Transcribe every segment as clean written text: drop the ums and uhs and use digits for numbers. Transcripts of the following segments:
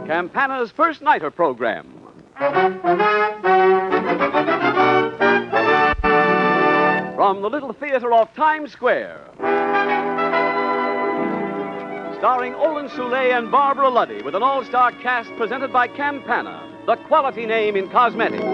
Campana's First Nighter program. From the Little Theater off Times Square. Starring Olin Soule and Barbara Luddy with an all-star cast presented by Campana, the quality name in cosmetics.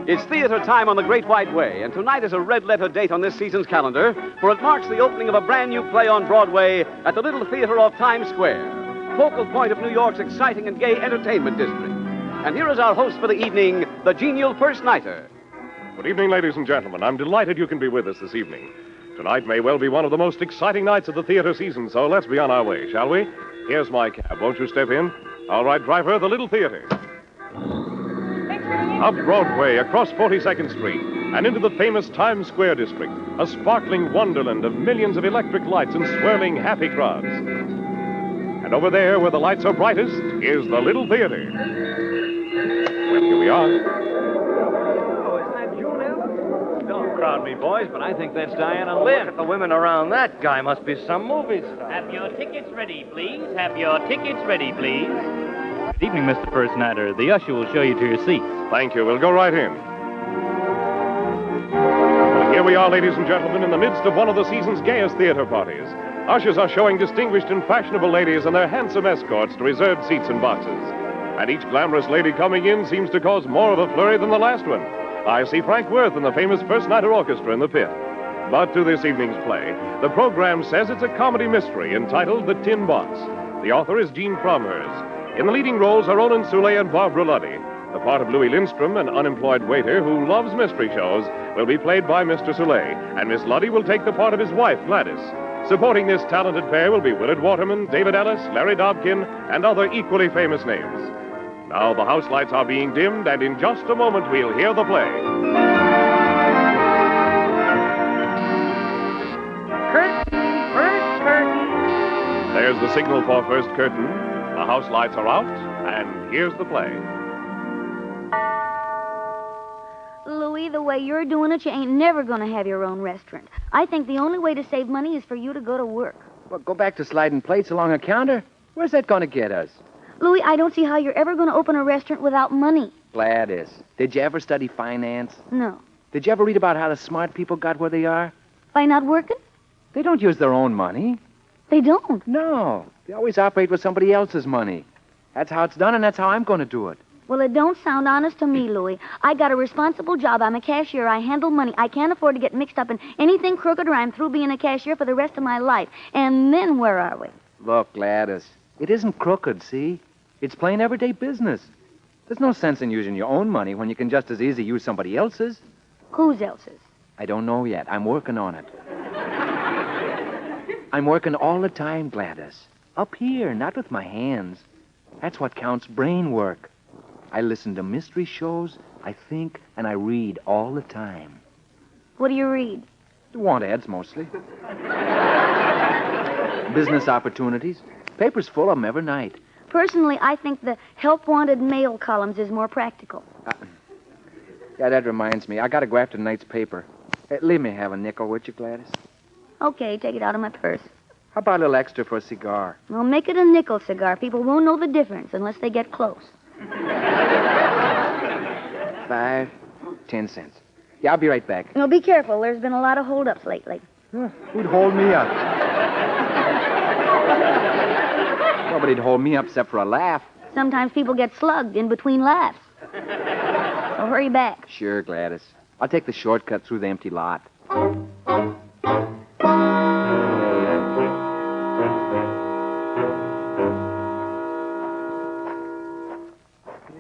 It's theater time on the Great White Way, and tonight is a red-letter date on this season's calendar, for it marks the opening of a brand-new play on Broadway at the Little Theater off Times Square, focal point of New York's exciting and gay entertainment district. And here is our host for the evening, the genial First Nighter. Good evening, ladies and gentlemen. I'm delighted you can be with us this evening. Tonight may well be one of the most exciting nights of the theater season, so let's be on our way, shall we? Here's my cab. Won't you step in? All right, driver, the Little Theater. Up Broadway, across 42nd Street, and into the famous Times Square district, a sparkling wonderland of millions of electric lights and swirling happy crowds. And over there, where the lights are brightest, is the Little Theater. Well, here we are. Oh, isn't that June Ellen? Don't crowd me, boys, but I think that's Diana Lynn. Look at the women around that guy. Must be some movie star. Have your tickets ready, please. Have your tickets ready, please. Good evening, Mr. First Nighter. The usher will show you to your seats. Thank you. We'll go right in. Well, here we are, ladies and gentlemen, in the midst of one of the season's gayest theater parties. Ushers are showing distinguished and fashionable ladies and their handsome escorts to reserved seats and boxes. And each glamorous lady coming in seems to cause more of a flurry than the last one. I see Frank Worth and the famous First Nighter Orchestra in the pit. But to this evening's play, the program says it's a comedy mystery entitled The Tin Box. The author is Gene Cromhurst. In the leading roles are Olin Soule and Barbara Luddy. The part of Louis Lindstrom, an unemployed waiter who loves mystery shows, will be played by Mr. Soule, and Miss Luddy will take the part of his wife, Gladys. Supporting this talented pair will be Willard Waterman, David Ellis, Larry Dobkin, and other equally famous names. Now the house lights are being dimmed, and in just a moment we'll hear the play. Curtain, first curtain. There's the signal for first curtain. The house lights are out, and here's the play. Louis, the way you're doing it, you ain't never going to have your own restaurant. I think the only way to save money is for you to go to work. Well, go back to sliding plates along a counter? Where's that going to get us? Louis, I don't see how you're ever going to open a restaurant without money. Gladys, did you ever study finance? No. Did you ever read about how the smart people got where they are? By not working? They don't use their own money. They don't. No. They always operate with somebody else's money. That's how it's done, and that's how I'm going to do it. Well, it don't sound honest to me, Louis. I got a responsible job. I'm a cashier. I handle money. I can't afford to get mixed up in anything crooked, or I'm through being a cashier for the rest of my life. And then where are we? Look, Gladys, it isn't crooked, see? It's plain everyday business. There's no sense in using your own money when you can just as easy use somebody else's. Whose else's? I don't know yet. I'm working on it. I'm working all the time, Gladys. Up here, not with my hands. That's what counts brain work. I listen to mystery shows, I think, and I read all the time. What do you read? Want ads, mostly. Business opportunities. Paper's full of them every night. Personally, I think the help-wanted mail columns is more practical. Yeah, that reminds me. I got to go after tonight's paper. Hey, leave me have a nickel, would you, Gladys? Okay, take it out of my purse. How about a little extra for a cigar? Well, make it a nickel cigar. People won't know the difference unless they get close. 5, 10 cents. Yeah, I'll be right back. Well, be careful. There's been a lot of hold-ups lately. Who'd hold me up? Nobody'd hold me up except for a laugh. Sometimes people get slugged in between laughs. So hurry back. Sure, Gladys. I'll take the shortcut through the empty lot.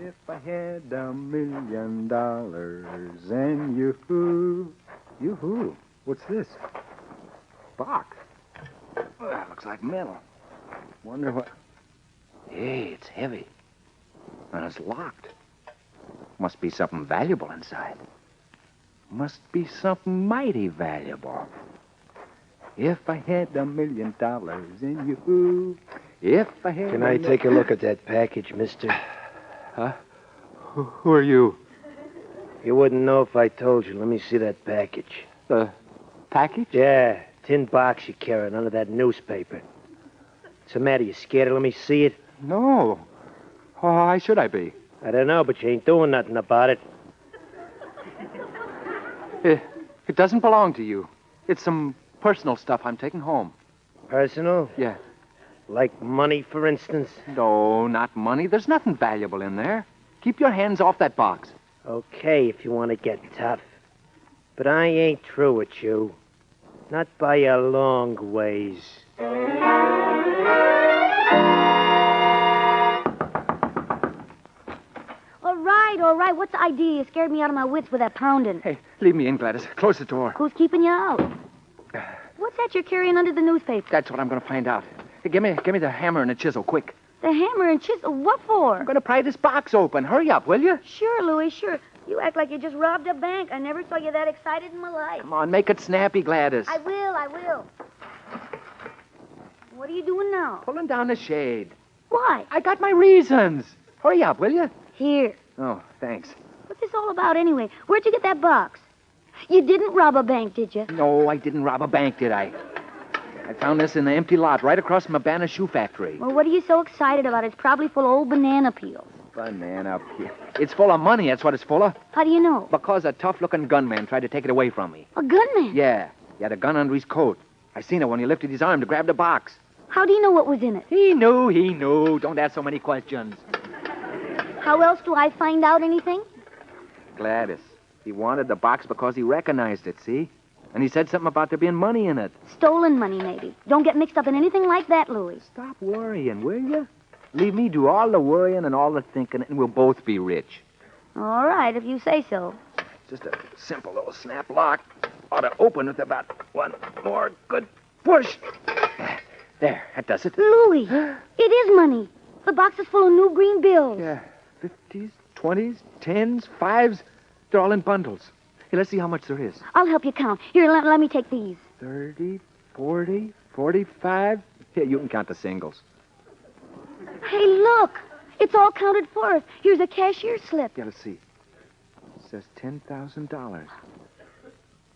If I had $1 million and yoo-hoo. Yoo-hoo? What's this? Box. That looks like metal. Wonder what... Hey, it's heavy. And it's locked. Must be something valuable inside. Must be something mighty valuable. If I had $1 million and you... If I had... Can I take a look at that package, mister? Huh? Who are you? You wouldn't know if I told you. Let me see that package. package? Yeah, tin box you carrying under that newspaper. What's the matter? You scared to let me see it? No. Why should I be? I don't know, but you ain't doing nothing about it. It doesn't belong to you. It's some personal stuff I'm taking home. Personal? Yeah. Like money, for instance? No, not money. There's nothing valuable in there. Keep your hands off that box. Okay, if you want to get tough. But I ain't through with you. Not by a long ways. All right. What's the idea? You scared me out of my wits with that pounding. Hey, leave me in, Gladys. Close the door. Who's keeping you out? What's that you're carrying under the newspaper? That's what I'm going to find out. Hey, give me the hammer and a chisel, quick. The hammer and chisel? What for? I'm going to pry this box open. Hurry up, will you? Sure, Louie, sure. You act like you just robbed a bank. I never saw you that excited in my life. Come on, make it snappy, Gladys. I will. What are you doing now? Pulling down the shade. Why? I got my reasons. Hurry up, will you? Here. Oh, thanks. What's this all about anyway? Where'd you get that box? You didn't rob a bank, did you? No, I didn't rob a bank, did I? I found this in the empty lot right across from a Banner shoe factory. Well, what are you so excited about? It's probably full of old banana peels. Banana peel. It's full of money, that's what it's full of. How do you know? Because a tough-looking gunman tried to take it away from me. A gunman? Yeah. He had a gun under his coat. I seen it when he lifted his arm to grab the box. How do you know what was in it? He knew. Don't ask so many questions. How else do I find out anything? Gladys, he wanted the box because he recognized it, see? And he said something about there being money in it. Stolen money, maybe. Don't get mixed up in anything like that, Louie. Stop worrying, will you? Leave me do all the worrying and all the thinking, and we'll both be rich. All right, if you say so. Just a simple little snap lock. Ought to open with about one more good push. There, that does it. Louie, it is money. The box is full of new green bills. Yeah, 50s, 20s, 10s, 5s. They're all in bundles. Hey, let's see how much there is. I'll help you count. Here, let me take these. 30, 40, 45. Here, you can count the singles. Hey, look. It's all counted for us. Here's a cashier's slip. Yeah, let's see. It says $10,000.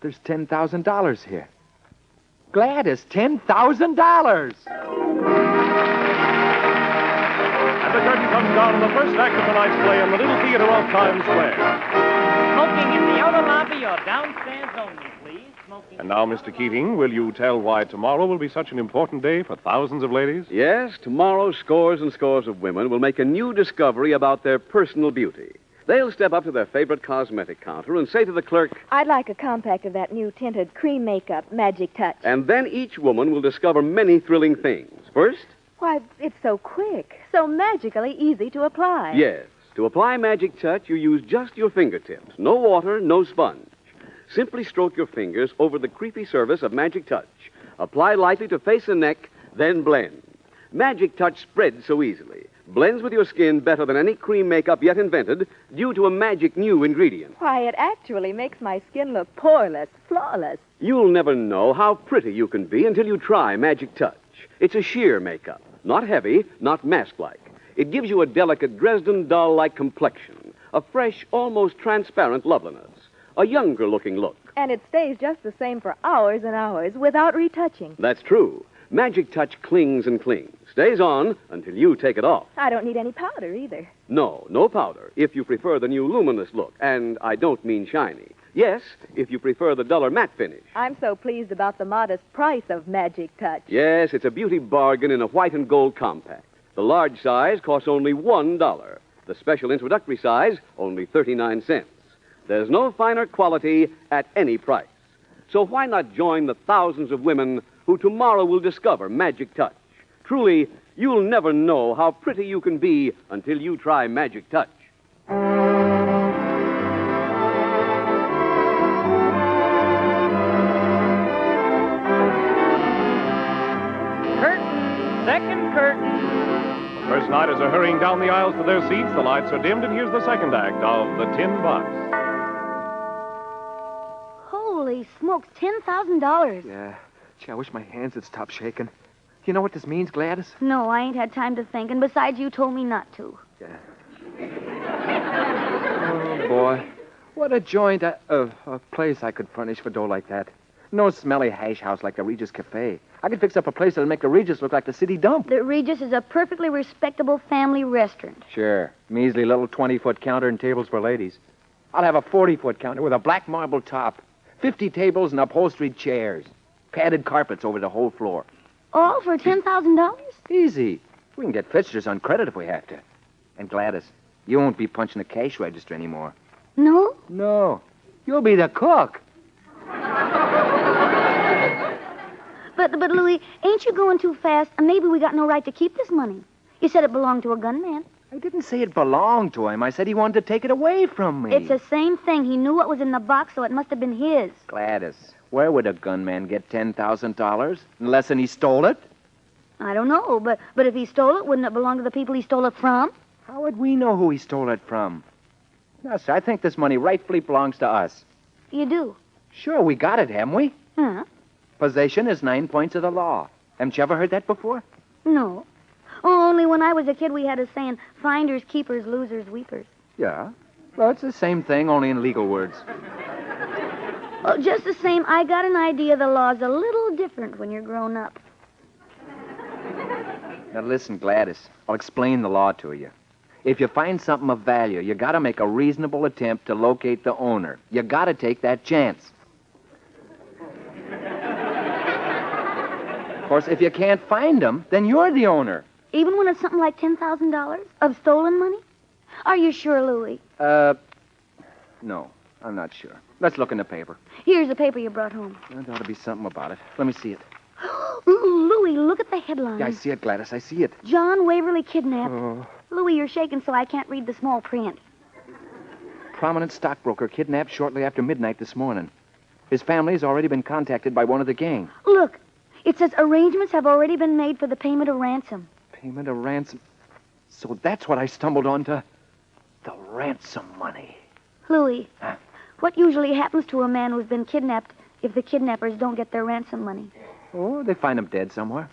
There's $10,000 here. Gladys, $10,000! And the curtain comes down on the first act of tonight's play in the Little Theater of Times Square. Smoking in the outer lobby or downstairs only, please. Smoking. And now, Mr. Keating, will you tell why tomorrow will be such an important day for thousands of ladies? Yes, tomorrow scores and scores of women will make a new discovery about their personal beauty. They'll step up to their favorite cosmetic counter and say to the clerk, I'd like a compact of that new tinted cream makeup, Magic Touch. and then each woman will discover many thrilling things. First, Why, it's so quick, so magically easy to apply. yes, to apply Magic Touch, you use just your fingertips. No water, no sponge. Simply stroke your fingers over the creepy surface of Magic Touch. Apply lightly to face and neck, then blend. Magic Touch spreads so easily. Blends with your skin better than any cream makeup yet invented due to a magic new ingredient. Why, it actually makes my skin look poreless, flawless. You'll never know how pretty you can be until you try Magic Touch. It's a sheer makeup, not heavy, not mask-like. It gives you a delicate Dresden doll-like complexion, a fresh, almost transparent loveliness, a younger-looking look. And it stays just the same for hours and hours without retouching. That's true. Magic Touch clings and clings, stays on until you take it off. I don't need any powder either. No powder, if you prefer the new luminous look, and I don't mean shiny. Yes, if you prefer the duller matte finish. I'm so pleased about the modest price of Magic Touch. Yes, it's a beauty bargain in a white and gold compact. The large size costs only $1. The special introductory size, only 39 cents. There's no finer quality at any price. So why not join the thousands of women who tomorrow will discover Magic Touch? Truly, you'll never know how pretty you can be until you try Magic Touch. Curtain. Second curtain. The first nighters are hurrying down the aisles to their seats. The lights are dimmed, and here's the second act of The Tin Box. Holy smokes, $10,000. Yeah. Gee, I wish my hands had stopped shaking. You know what this means, Gladys? No, I ain't had time to think, and besides, you told me not to. Yeah. Oh, boy. What a joint, a place I could furnish for dough like that. No smelly hash house like the Regis Cafe. I could fix up a place that'll make the Regis look like the city dump. The Regis is a perfectly respectable family restaurant. Sure. Measly little 20-foot counter and tables for ladies. I'll have a 40-foot counter with a black marble top, 50 tables and upholstered chairs, padded carpets over the whole floor. All for $10,000? Easy. We can get fixtures on credit if we have to. And Gladys, you won't be punching the cash register anymore. No? No. You'll be the cook. But Louis, ain't you going too fast? And maybe we got no right to keep this money. You said it belonged to a gunman. I didn't say it belonged to him. I said he wanted to take it away from me. It's the same thing. He knew what was in the box, so it must have been his. Gladys, where would a gunman get $10,000? Unless he stole it? I don't know, but if he stole it, wouldn't it belong to the people he stole it from? How would we know who he stole it from? No, sir, I think this money rightfully belongs to us. You do? Sure, we got it, haven't we? Huh? Possession is 9 points of the law. Haven't you ever heard that before? No. Oh, only when I was a kid we had a saying, finders, keepers, losers, weepers. Yeah. Well, it's the same thing, only in legal words. Well, just the same, I got an idea the law's a little different when you're grown up. Now, listen, Gladys. I'll explain the law to you. If you find something of value, you got to make a reasonable attempt to locate the owner. You got to take that chance. Of course, if you can't find him, then you're the owner. Even when it's something like $10,000 of stolen money? Are you sure, Louis? No, I'm not sure. Let's look in the paper. Here's the paper you brought home. There ought to be something about it. Let me see it. Louis, look at the headline. Yeah, I see it, Gladys. I see it. John Waverly kidnapped. Oh. Louis, you're shaking so I can't read the small print. Prominent stockbroker kidnapped shortly after midnight this morning. His family's already been contacted by one of the gang. Look, it says arrangements have already been made for the payment of ransom. Payment of ransom? So that's what I stumbled onto. The ransom money. Louis, Huh? what usually happens to a man who's been kidnapped if the kidnappers don't get their ransom money? Oh, they find him dead somewhere.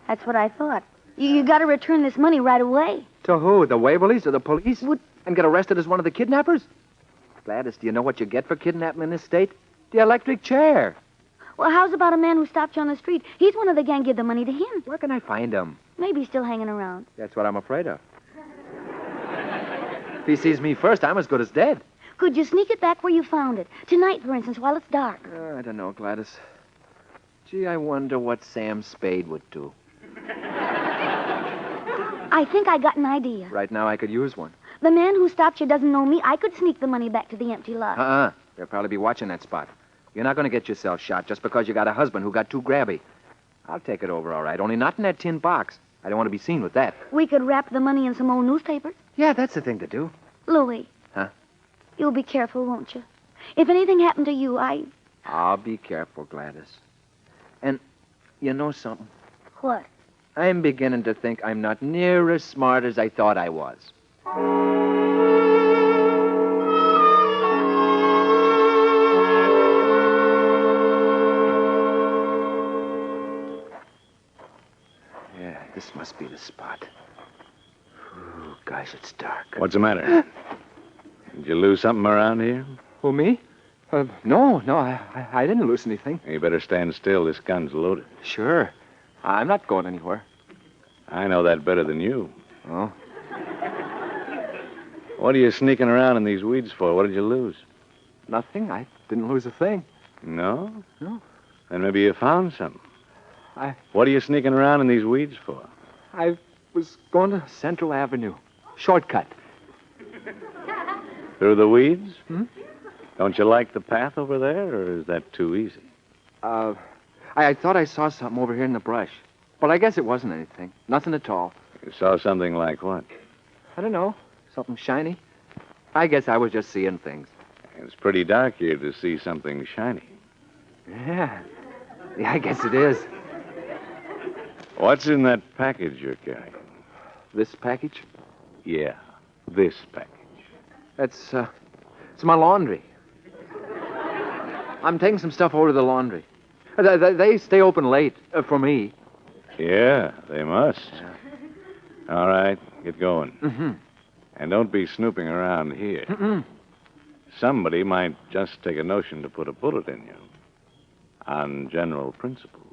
That's what I thought. You got to return this money right away. To who? The Waverleys or the police? Would- And get arrested as one of the kidnappers? Gladys, do you know what you get for kidnapping in this state? The electric chair. Well, how's about a man who stopped you on the street? He's one of the gang. Give the money to him. Where can I find him? Maybe he's still hanging around. That's what I'm afraid of. If he sees me first, I'm as good as dead. Could you sneak it back where you found it? Tonight, for instance, while it's dark. I don't know, Gladys. Gee, I wonder what Sam Spade would do. I think I got an idea. Right now, I could use one. The man who stopped you doesn't know me. I could sneak the money back to the empty lot. They'll probably be watching that spot. You're not going to get yourself shot just because you got a husband who got too grabby. I'll take it over, all right. Only not in that tin box. I don't want to be seen with that. We could wrap the money in some old newspapers. Yeah, that's the thing to do. Louis. Huh? You'll be careful, won't you? If anything happened to you, I'll be careful, Gladys. And you know something? What? I'm beginning to think I'm not near as smart as I thought I was. Yeah, this must be the spot. Ooh, gosh, it's dark. What's the matter? Did you lose something around here? Who, me? No, I didn't lose anything. You better stand still. This gun's loaded. Sure. I'm not going anywhere. I know that better than you. Oh? What are you sneaking around in these weeds for? What did you lose? Nothing. I didn't lose a thing. No? No. Then maybe you found something. I What are you sneaking around in these weeds for? was going to Central Avenue. Shortcut. Through the weeds? Hmm? Don't you like the path over there, or is that too easy? I thought I saw something over here in the brush. But I guess it wasn't anything. Nothing at all. You saw something like what? I don't know. Something shiny. I guess I was just seeing things. It's pretty dark here to see something shiny. Yeah. Yeah, I guess it is. What's in that package you're carrying? This package? Yeah, this package. It's my laundry. I'm taking some stuff over to the laundry. They stay open late for me. Yeah, they must. Yeah. All right, get going. Mm-hmm. And don't be snooping around here. Mm-mm. Somebody might just take a notion to put a bullet in you. on general principles.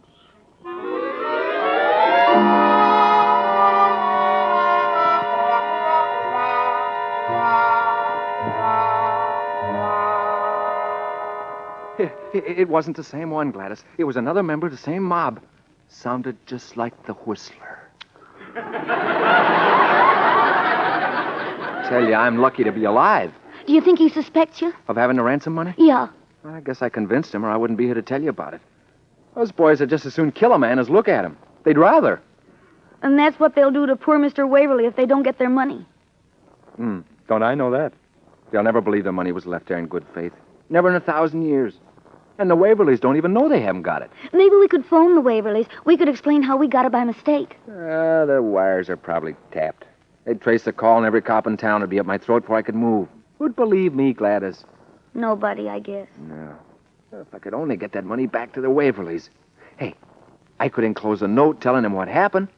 It wasn't the same one, Gladys. It was another member of the same mob. Sounded just like the Whistler. Tell you, I'm lucky to be alive. Do you think he suspects you? Of having the ransom money? Yeah. I guess I convinced him, or I wouldn't be here to tell you about it. Those boys would just as soon kill a man as look at him. They'd rather. And that's what they'll do to poor Mr. Waverly if they don't get their money. Don't I know that? They'll never believe the money was left there in good faith. Never in 1,000 years. And the Waverleys don't even know they haven't got it. Maybe we could phone the Waverleys. We could explain how we got it by mistake. The wires are probably tapped. They'd trace the call, and every cop in town would be at my throat before I could move. Who'd believe me, Gladys? Nobody, I guess. No. If I could only get that money back to the Waverleys. Hey, I could enclose a note telling them what happened.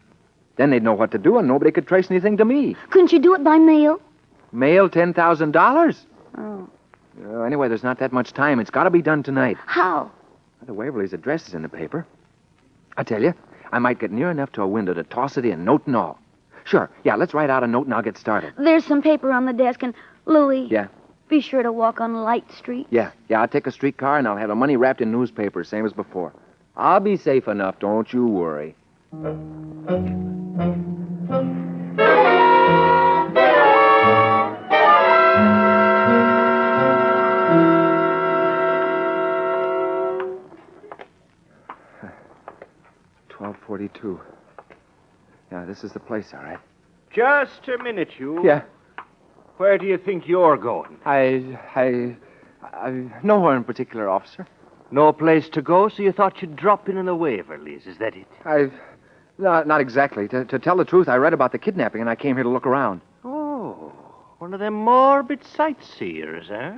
Then they'd know what to do, and nobody could trace anything to me. Couldn't you do it by mail? Mail $10,000? Oh. Anyway, there's not that much time. It's got to be done tonight. How? The Waverly's address is in the paper. I tell you, I might get near enough to a window to toss it in, note and all. Sure. Yeah, let's write out a note and I'll get started. There's some paper on the desk, and Louie. Yeah? Be sure to walk on Light Street. Yeah, I'll take a streetcar and I'll have the money wrapped in newspaper, same as before. I'll be safe enough, don't you worry. $12:42. Yeah, this is the place, all right. Just a minute, Hugh. Yeah. Where do you think you're going? I nowhere in particular, officer. No place to go, so you thought you'd drop in the Waverleys, is that it? Not exactly. To tell the truth, I read about the kidnapping and I came here to look around. Oh, one of them morbid sightseers, eh?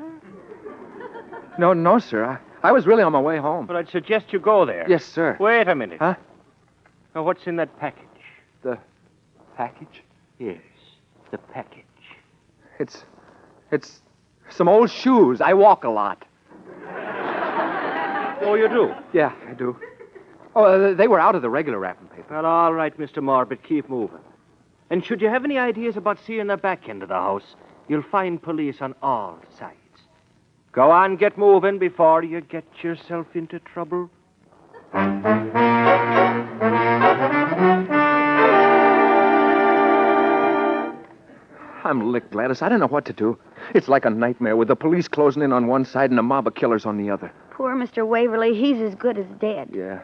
No, sir. I was really on my way home. But I'd suggest you go there. Yes, sir. Wait a minute. Huh? Now, what's in that package? The package? Yes, the package. It's some old shoes. I walk a lot. Oh, you do? Yeah, I do. Oh, they were out of the regular wrapping paper. Well, all right, Mr. Morbid, keep moving. And should you have any ideas about seeing the back end of the house, you'll find police on all sides. Go on, get moving before you get yourself into trouble. I'm licked, Gladys. I don't know what to do. It's like a nightmare with the police closing in on one side and a mob of killers on the other. Poor Mr. Waverly, he's as good as dead. Yeah.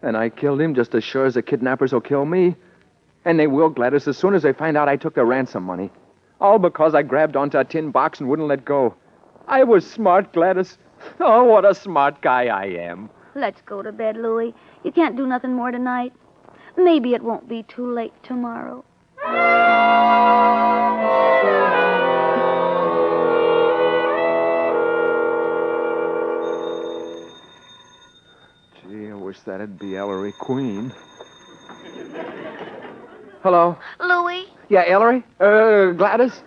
And I killed him just as sure as the kidnappers will kill me. And they will, Gladys, as soon as they find out I took their ransom money. All because I grabbed onto a tin box and wouldn't let go. I was smart, Gladys. Oh, what a smart guy I am. Let's go to bed, Louie. You can't do nothing more tonight. Maybe it won't be too late tomorrow. Gee, I wish that'd be Ellery Queen. Hello? Louie? Yeah, Ellery? Gladys?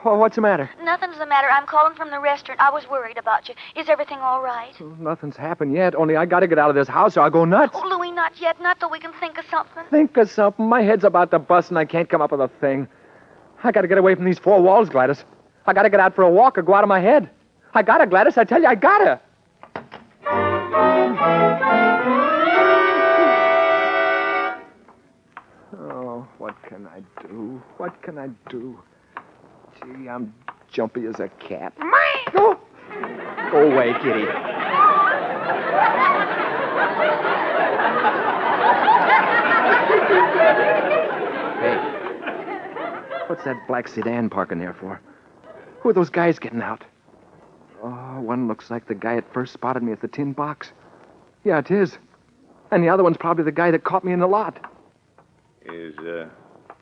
What's the matter? Nothing's the matter. I'm calling from the restaurant. I was worried about you. Is everything all right? Well, nothing's happened yet, only I gotta get out of this house or I'll go nuts. Oh, Louie, not yet. Not till we can think of something. Think of something. My head's about to bust and I can't come up with a thing. I gotta get away from these four walls, Gladys. I gotta get out for a walk or go out of my head. I gotta, Gladys. I tell you, I gotta. Oh, what can I do? What can I do? Gee, I'm jumpy as a cat. Go! Go away, kitty. Hey, what's that black sedan parking there for? Who are those guys getting out? Oh, one looks like the guy that first spotted me at the tin box. Yeah, it is. And the other one's probably the guy that caught me in the lot. Is,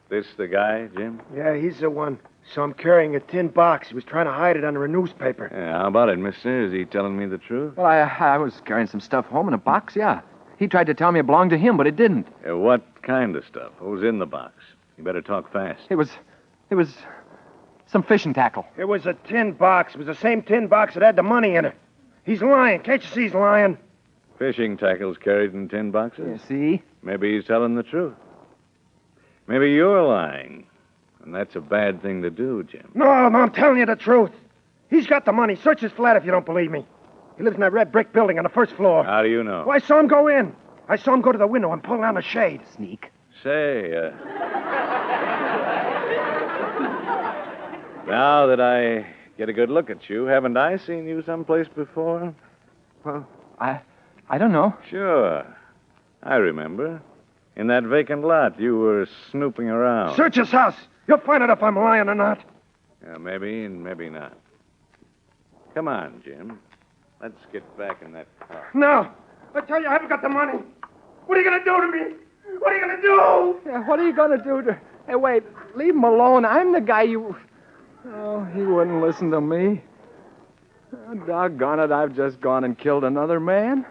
this the guy, Jim? Yeah, he's the one. So I'm carrying a tin box. He was trying to hide it under a newspaper. Yeah, how about it, mister? Is he telling me the truth? Well, I was carrying some stuff home in a box, yeah. He tried to tell me it belonged to him, but it didn't. What kind of stuff? What was in the box? You better talk fast. It was some fishing tackle. It was a tin box. It was the same tin box that had the money in it. He's lying. Can't you see he's lying? Fishing tackles carried in tin boxes? Yeah, see? Maybe he's telling the truth. Maybe you're lying. And that's a bad thing to do, Jim. No, I'm telling you the truth. He's got the money. Search his flat if you don't believe me. He lives in that red brick building on the first floor. How do you know? Well, I saw him go in. I saw him go to the window and pull down the shade. Sneak. Say, now that I get a good look at you, haven't I seen you someplace before? Well, I don't know. Sure. I remember. In that vacant lot, you were snooping around. Search his house. You'll find out if I'm lying or not. Yeah, maybe and maybe not. Come on, Jim. Let's get back in that car. No. I tell you, I haven't got the money. What are you going to do to me? What are you going to do? Yeah, what are you going to do to... Hey, wait. Leave him alone. I'm the guy you... Oh, he wouldn't listen to me. Oh, doggone it, I've just gone and killed another man.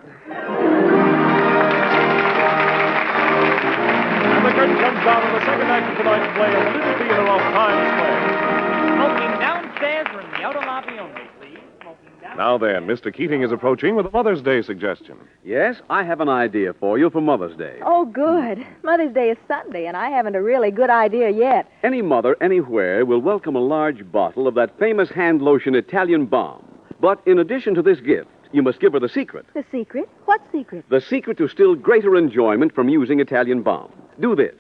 And the curtain comes down on the second act of tonight's play at the Little Theater off Times Square. Smoking downstairs or in the outer lobby only, please. Smoking downstairs. Now then, Mr. Keating is approaching with a Mother's Day suggestion. Yes, I have an idea for you for Mother's Day. Oh, good. Mother's Day is Sunday, and I haven't a really good idea yet. Any mother anywhere will welcome a large bottle of that famous hand lotion Italian Balm. But in addition to this gift, you must give her the secret. The secret? What secret? The secret to still greater enjoyment from using Italian Balm. Do this.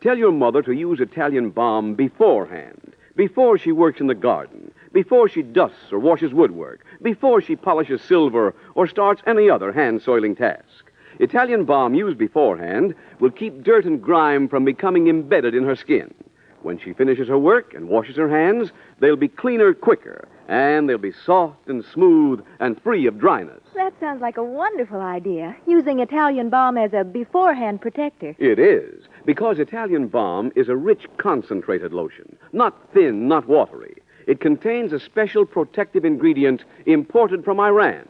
Tell your mother to use Italian Balm beforehand. Before she works in the garden. Before she dusts or washes woodwork. Before she polishes silver or starts any other hand-soiling task. Italian Balm used beforehand will keep dirt and grime from becoming embedded in her skin. When she finishes her work and washes her hands, they'll be cleaner quicker, and they'll be soft and smooth and free of dryness. That sounds like a wonderful idea, using Italian Balm as a beforehand protector. It is, because Italian Balm is a rich concentrated lotion, not thin, not watery. It contains a special protective ingredient imported from Iran.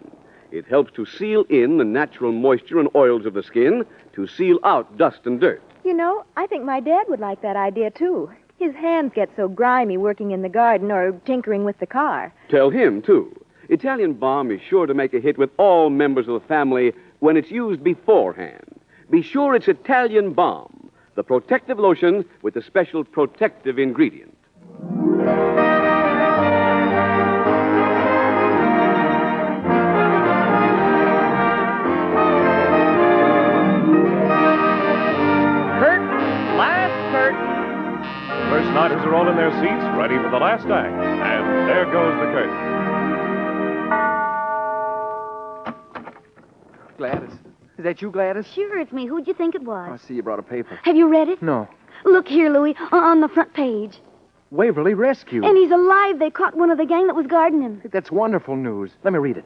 It helps to seal in the natural moisture and oils of the skin, to seal out dust and dirt. You know, I think my dad would like that idea, too. His hands get so grimy working in the garden or tinkering with the car. Tell him, too. Italian Balm is sure to make a hit with all members of the family when it's used beforehand. Be sure it's Italian Balm, the protective lotion with the special protective ingredient. First nighters are all in their seats, ready for the last act. And there goes the curtain. Gladys. Is that you, Gladys? Sure, it's me. Who'd you think it Oh, I was? see you brought a paper. Have you read it? No. Look here, Louis, on the front page. Waverly rescued. And he's alive. They caught one of the gang that was guarding him. That's wonderful news. Let me read it.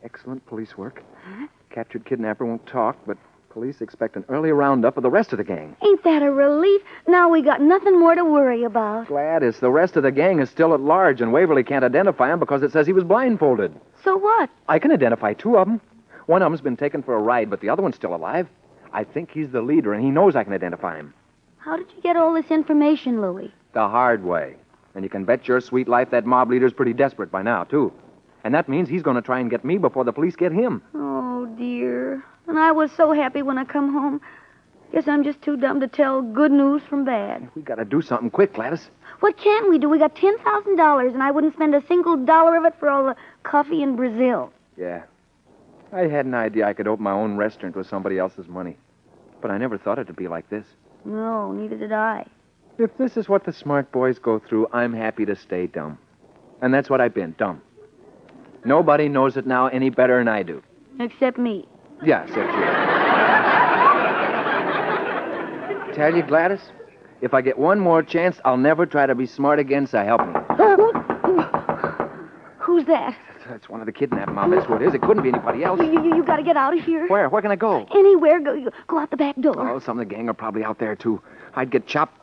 Excellent police work. Huh? Captured kidnapper won't talk, but police expect an early roundup of the rest of the gang. Ain't that a relief? Now we got nothing more to worry about. Gladys, the rest of the gang is still at large, and Waverly can't identify him because it says he was blindfolded. So what? I can identify two of them. One of them's been taken for a ride, but the other one's still alive. I think he's the leader, and he knows I can identify him. How did you get all this information, Louis? The hard way. And you can bet your sweet life that mob leader's pretty desperate by now, too. And that means he's going to try and get me before the police get him. Oh, dear. And I was so happy when I come home. Guess I'm just too dumb to tell good news from bad. We got to do something quick, Gladys. What can we do? We got $10,000, and I wouldn't spend a single dollar of it for all the coffee in Brazil. Yeah. I had an idea I could open my own restaurant with somebody else's money. But I never thought it'd be like this. No, neither did I. If this is what the smart boys go through, I'm happy to stay dumb. And that's what I've been, dumb. Nobody knows it now any better than I do. Except me. Yeah, except you. Tell you, Gladys, if I get one more chance, I'll never try to be smart again, so help me. Who's that? That's one of the kidnapping mob. That's who it is. It couldn't be anybody else. You got to get out of here. Where? Where can I go? Anywhere. Go out the back door. Oh, some of the gang are probably out there, too. I'd get chopped,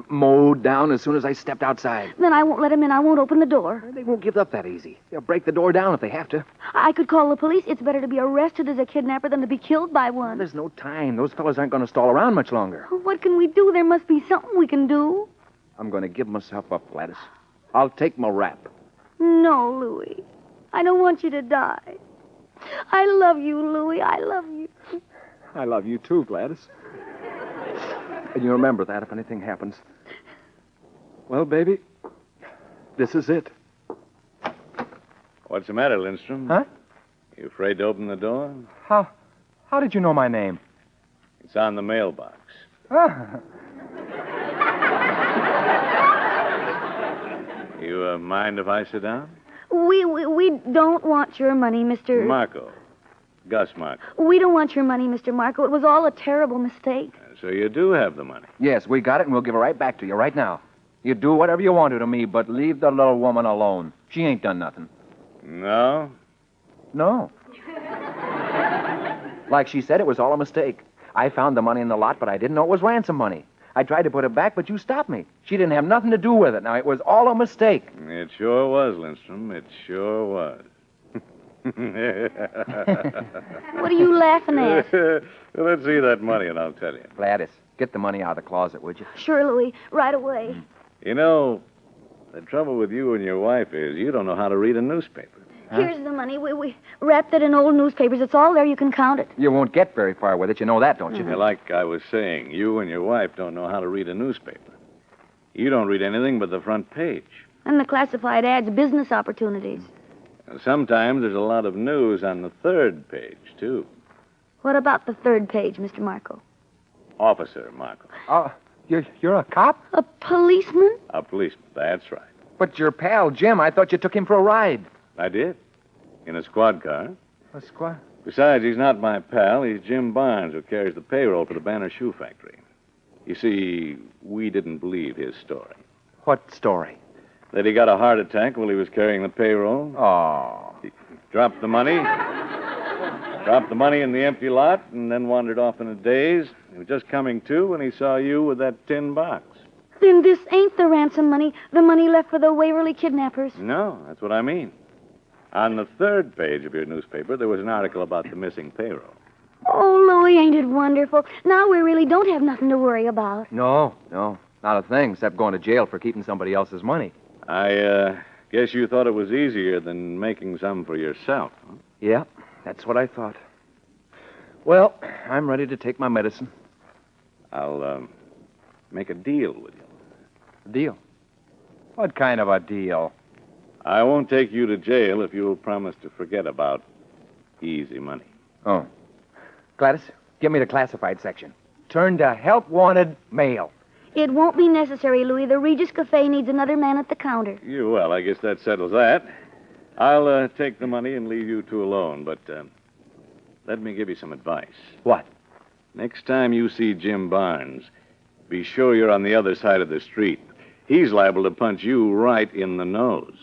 mowed down as soon as I stepped outside. Then I won't let him in. I won't open the door. They won't give up that easy. They'll break the door down if they have to. I could call the police. It's better to be arrested as a kidnapper than to be killed by one. There's no time. Those fellas aren't going to stall around much longer. What can we do? There must be something we can do. I'm going to give myself up, Gladys. I'll take my rap. No, Louis. I don't want you to die. I love you, Louie. I love you. I love you too, Gladys. And you remember that if anything happens. Well, baby, this is it. What's the matter, Lindstrom? Huh? You afraid to open the door? How did you know my name? It's on the mailbox. Ah. You mind if I sit down? We don't want your money, Mr. Marco. Gus Marco. We don't want your money, Mr. Marco. It was all a terrible mistake. So you do have the money. Yes, we got it, and we'll give it right back to you right now. You do whatever you want to me, but leave the little woman alone. She ain't done nothing. No? No. Like she said, it was all a mistake. I found the money in the lot, but I didn't know it was ransom money. I tried to put it back, but you stopped me. She didn't have nothing to do with it. Now, it was all a mistake. It sure was, Lindstrom. It sure was. What are you laughing at? Let's see that money, and I'll tell you. Gladys, get the money out of the closet, would you? Sure, Louie. Right away. You know, the trouble with you and your wife is you don't know how to read a newspaper. Huh? Here's the money. We wrapped it in old newspapers. It's all there. You can count it. You won't get very far with it. You know that, don't you? Like I was saying, you and your wife don't know how to read a newspaper. You don't read anything but the front page. And the classified ads, business opportunities. And sometimes there's a lot of news on the third page, too. What about the third page, Mr. Marco? Officer Marco. Oh, you're a cop? A policeman? A policeman, that's right. But your pal, Jim, I thought you took him for a ride. I did. In a squad car. A squad? Besides, he's not my pal. He's Jim Barnes, who carries the payroll for the Banner Shoe Factory. You see, we didn't believe his story. What story? That he got a heart attack while he was carrying the payroll. Oh. He dropped the money. Dropped the money in the empty lot and then wandered off in a daze. He was just coming to when he saw you with that tin box. Then this ain't the ransom money, the money left for the Waverly kidnappers. No, that's what I mean. On the third page of your newspaper, there was an article about the missing payroll. Oh, Louie, ain't it wonderful? Now we really don't have nothing to worry about. No, not a thing, except going to jail for keeping somebody else's money. I guess you thought it was easier than making some for yourself, huh? Yeah, that's what I thought. Well, I'm ready to take my medicine. I'll make a deal with you. A deal? What kind of a deal? I won't take you to jail if you'll promise to forget about easy money. Oh. Gladys, give me the classified section. Turn to help wanted mail. It won't be necessary, Louie. The Regis Cafe needs another man at the counter. Well, I guess that settles that. I'll take the money and leave you two alone, but let me give you some advice. What? Next time you see Jim Barnes, be sure you're on the other side of the street. He's liable to punch you right in the nose.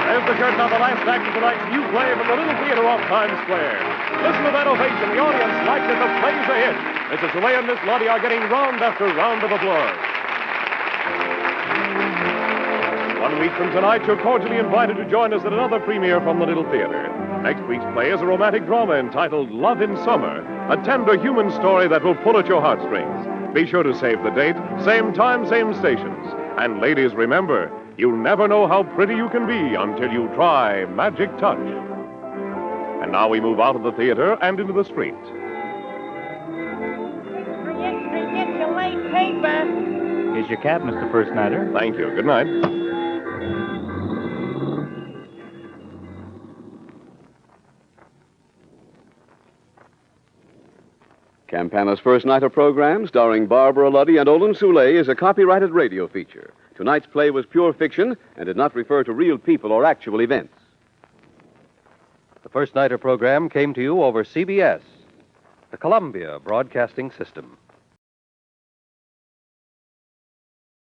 There's the curtain on the last act of tonight's new play from the Little Theater off Times Square. Listen to that ovation. The audience likes it. The play's a hit. Mrs. Soleil and Miss Lottie are getting round after round of applause. 1 week from tonight, you're cordially invited to join us at another premiere from the Little Theater. Next week's play is a romantic drama entitled Love in Summer, a tender human story that will pull at your heartstrings. Be sure to save the date, same time, same stations. And ladies, remember, you never know how pretty you can be until you try Magic Touch. And now we move out of the theater and into the street. Forget your late paper. Here's your cab, Mr. First Nighter. Thank you. Good night. Campana's First Nighter program, starring Barbara Luddy and Olin Soule, is a copyrighted radio feature. Tonight's play was pure fiction and did not refer to real people or actual events. The First Nighter program came to you over CBS, the Columbia Broadcasting System.